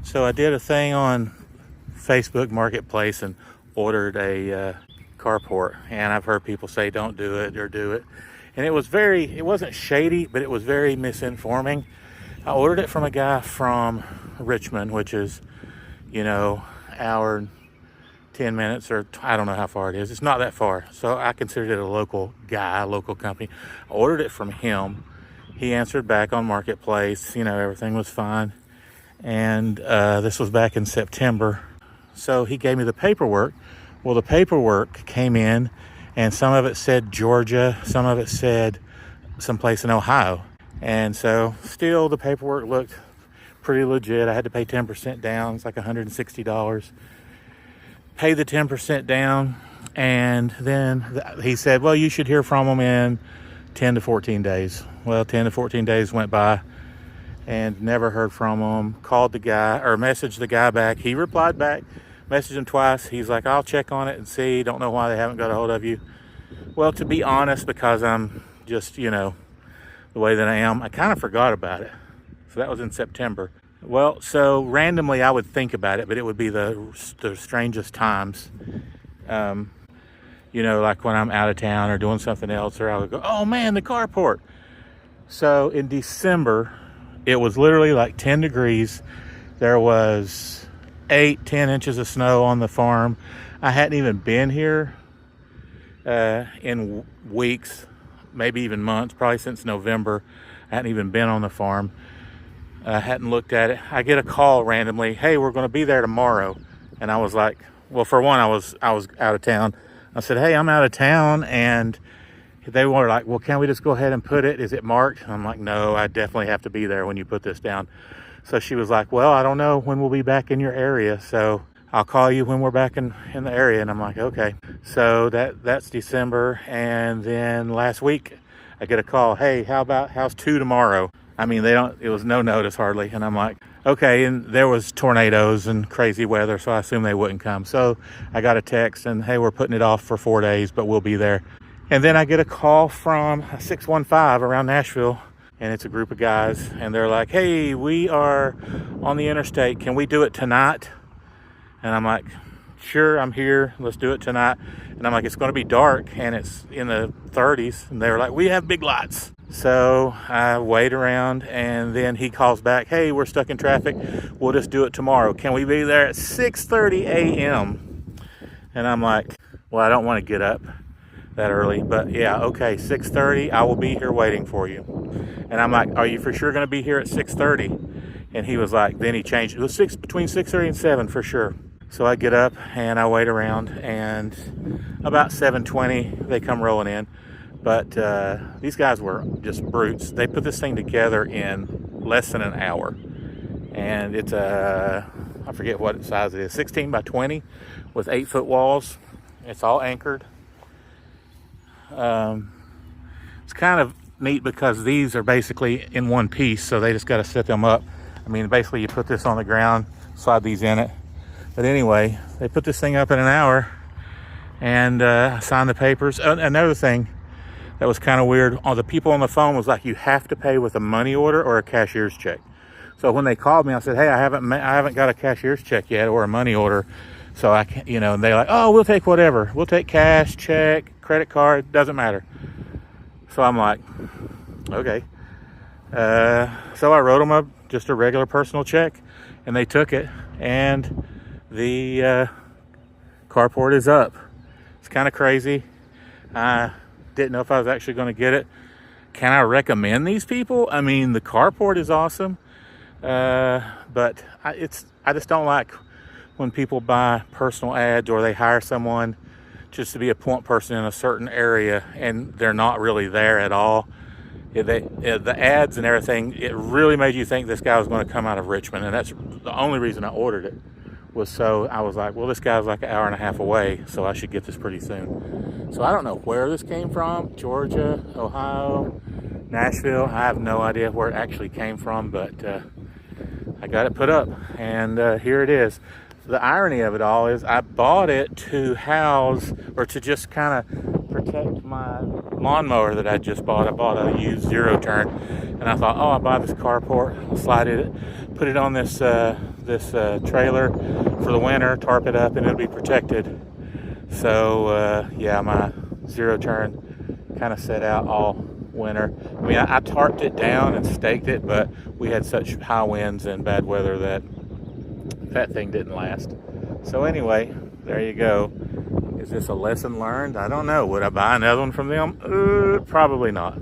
So I did a thing on Facebook Marketplace and ordered a carport, and I've heard people say don't do it or do it. And it wasn't shady, but it was very misinforming. I ordered it from a guy from Richmond, which is, hour 10 minutes, or I don't know how far it is. It's not that far. So I considered it a local guy, a local company. I ordered it from him. He answered back on Marketplace. Everything was fine. And this was back in September. So he gave me the paperwork. Well, the paperwork came in, and some of it said Georgia, some of it said someplace in Ohio. And so still the paperwork looked pretty legit. I had to pay 10% down. It's like $160. Pay the 10% down, and then he said, well, you should hear from them in 10 to 14 days. Well, 10 to 14 days went by and never heard from him. Called the guy, or messaged the guy back. He replied back, messaged him twice. He's like, I'll check on it and see. Don't know why they haven't got a hold of you. Well, to be honest, because I'm just, the way that I am, I kind of forgot about it. So that was in September. Well, so randomly I would think about it, but it would be the strangest times. Like when I'm out of town or doing something else, or I would go, oh man, the carport. So in December, it was literally like 10 degrees. There was 10 inches of snow on the farm. I hadn't even been here in weeks, maybe even months, probably since November. I hadn't even been on the farm. I hadn't looked at it. I get a call randomly, hey, we're going to be there tomorrow. And I was like, well, for one, I was out of town. I said, hey, I'm out of town. And they were like, well, can we just go ahead and put it? Is it marked? I'm like, no, I definitely have to be there when you put this down. So she was like, well, I don't know when we'll be back in your area, so I'll call you when we're back in the area. And I'm like, okay. So that's December. And then last week I get a call, hey, how's 2 tomorrow? I mean, it was no notice hardly. And I'm like, okay. And there was tornadoes and crazy weather, so I assumed they wouldn't come. So I got a text and, hey, we're putting it off for 4 days, but we'll be there. And then I get a call from 615 around Nashville, and it's a group of guys, and they're like, hey, we are on the interstate. Can we do it tonight? And I'm like, sure, I'm here. Let's do it tonight. And I'm like, it's going to be dark, and it's in the 30s. And they were like, we have big lights. So I wait around, and then he calls back, hey, we're stuck in traffic. We'll just do it tomorrow. Can we be there at 6:30 a.m.? And I'm like, well, I don't want to get up that early, but yeah, okay, 6:30, I will be here waiting for you. And I'm like, are you for sure going to be here at 6:30? And he was like, then he changed it. It was between 6:30 and 7 for sure. So I get up and I wait around, and about 7:20 they come rolling in. But these guys were just brutes. They put this thing together in less than an hour, and it's I forget what size it is, 16 by 20 with 8-foot walls. It's all anchored. It's kind of neat because these are basically in one piece, so they just got to set them up. I mean, basically you put this on the ground, slide these in it. But anyway, they put this thing up in an hour, and signed the papers. Another thing that was kind of weird, the people on the phone was like, you have to pay with a money order or a cashier's check. So when they called me, I said, hey, I haven't got a cashier's check yet or a money order. So I can't, and they're like, oh, we'll take whatever. We'll take cash, check, credit card, doesn't matter. So I'm like, okay. So I wrote them just a regular personal check, and they took it, and the carport is up. It's kind of crazy. I didn't know if I was actually going to get it. Can I recommend these people? I mean, the carport is awesome, but I just don't like when people buy personal ads or they hire someone just to be a point person in a certain area and they're not really there at all. The ads and everything, it really made you think this guy was going to come out of Richmond, and that's the only reason I ordered it. So I was like, well, this guy's like an hour and a half away, so I should get this pretty soon. So I don't know where this came from, Georgia, Ohio, Nashville. I have no idea where it actually came from, but I got it put up, and here it is. The irony of it all is I bought it to house, or to just kind of protect my lawnmower that I just bought. I bought a used zero turn, and I thought, oh, I buy this carport, slide it, put it on this this trailer for the winter, tarp it up, and it'll be protected. So yeah, my zero turn kind of set out all winter. I mean, I tarped it down and staked it, but we had such high winds and bad weather that that thing didn't last. So anyway, there you go. Is this a lesson learned? I don't know. Would I buy another one from them? Probably not.